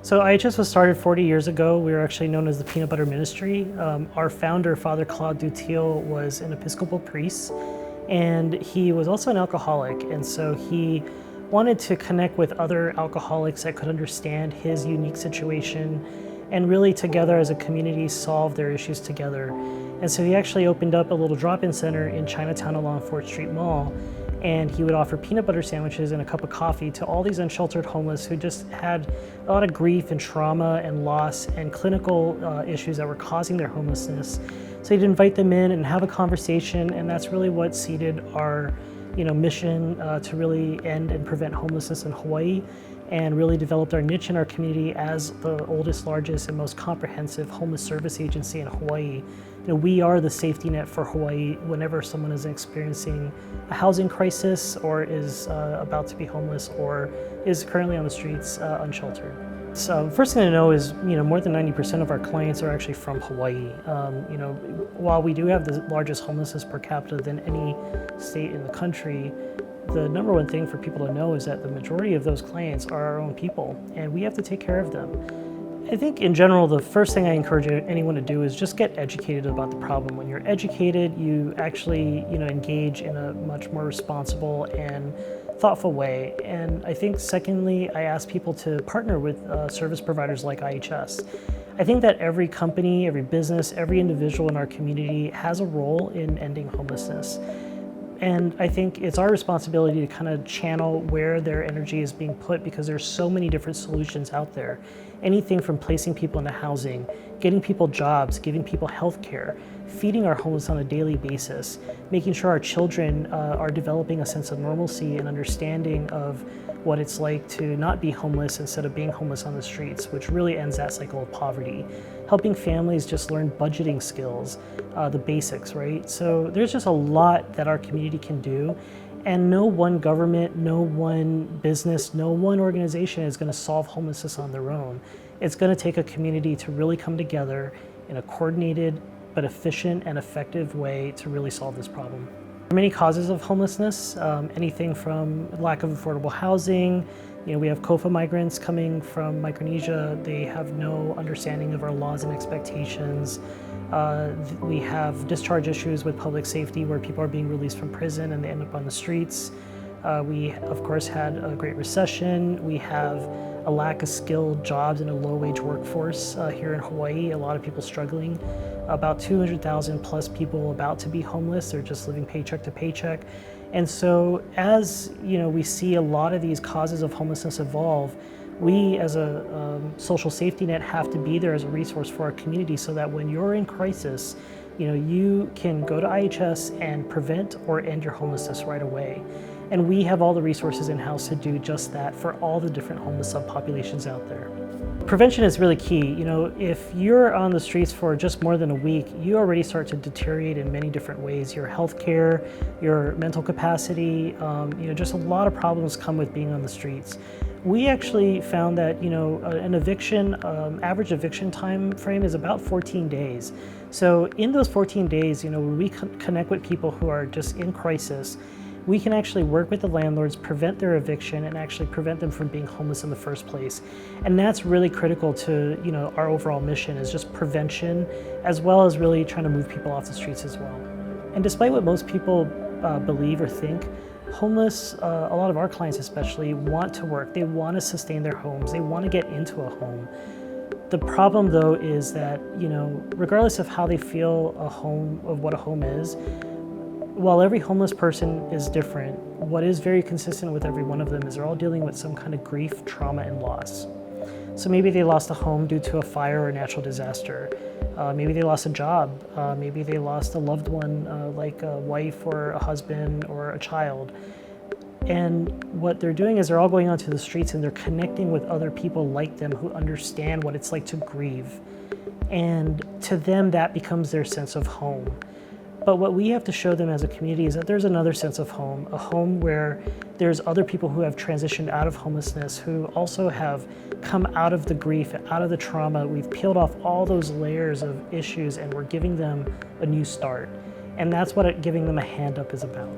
So IHS was started 40 years ago. We were actually known as the Peanut Butter Ministry. Our founder, Father Claude Dutil, was an Episcopal priest, and he was also an alcoholic. And so he wanted to connect with other alcoholics that could understand his unique situation and really together as a community solve their issues together. And so he actually opened up a little drop-in center in Chinatown along 4th Street Mall, and he would offer peanut butter sandwiches and a cup of coffee to all these unsheltered homeless who just had a lot of grief and trauma and loss and clinical issues that were causing their homelessness. So he'd invite them in and have a conversation, and that's really what seeded our mission to really end and prevent homelessness in Hawaii, and really developed our niche in our community as the oldest, largest, and most comprehensive homeless service agency in Hawaii. We are the safety net for Hawaii whenever someone is experiencing a housing crisis or is about to be homeless or is currently on the streets unsheltered. So first thing to know is, more than 90% of our clients are actually from Hawaii. While we do have the largest homelessness per capita than any state in the country, the number one thing for people to know is that the majority of those clients are our own people, and we have to take care of them. I think in general, the first thing I encourage anyone to do is just get educated about the problem. When you're educated, you actually, engage in a much more responsible and thoughtful way. And I think secondly, I ask people to partner with service providers like IHS. I think that every company, every business, every individual in our community has a role in ending homelessness. And I think it's our responsibility to kind of channel where their energy is being put, because there's so many different solutions out there. Anything from placing people into housing, getting people jobs, giving people health care, feeding our homeless on a daily basis, making sure our children are developing a sense of normalcy and understanding of what it's like to not be homeless instead of being homeless on the streets, which really ends that cycle of poverty. Helping families just learn budgeting skills, the basics, right? So there's just a lot that our community can do, and no one government, no one business, no one organization is going to solve homelessness on their own. It's going to take a community to really come together in a coordinated but efficient and effective way to really solve this problem. There are many causes of homelessness, anything from lack of affordable housing. We have COFA migrants coming from Micronesia. They have no understanding of our laws and expectations. We have discharge issues with public safety where people are being released from prison and they end up on the streets. We, of course, had a great recession. We have a lack of skilled jobs and a low-wage workforce here in Hawaii, a lot of people struggling. About 200,000 plus people about to be homeless. They're just living paycheck to paycheck. And so as we see a lot of these causes of homelessness evolve, we as a social safety net have to be there as a resource for our community, so that when you're in crisis, you can go to IHS and prevent or end your homelessness right away. And we have all the resources in-house to do just that for all the different homeless subpopulations out there. Prevention is really key. If you're on the streets for just more than a week, you already start to deteriorate in many different ways. Your health care, your mental capacity, just a lot of problems come with being on the streets. We actually found that, an eviction, average eviction time frame is about 14 days. So in those 14 days, when we connect with people who are just in crisis, we can actually work with the landlords, prevent their eviction, and actually prevent them from being homeless in the first place. And that's really critical to our overall mission, is just prevention, as well as really trying to move people off the streets as well. And despite what most people believe or think, homeless, a lot of our clients especially, want to work. They want to sustain their homes. They want to get into a home. The problem though is that, regardless of how they feel of what a home is, while every homeless person is different, what is very consistent with every one of them is they're all dealing with some kind of grief, trauma, and loss. So maybe they lost a home due to a fire or a natural disaster. Maybe they lost a job. Maybe they lost a loved one, like a wife or a husband or a child. And what they're doing is they're all going onto the streets and they're connecting with other people like them who understand what it's like to grieve. And to them, that becomes their sense of home. But what we have to show them as a community is that there's another sense of home, a home where there's other people who have transitioned out of homelessness, who also have come out of the grief, out of the trauma. We've peeled off all those layers of issues and we're giving them a new start. And that's what giving them a hand up is about.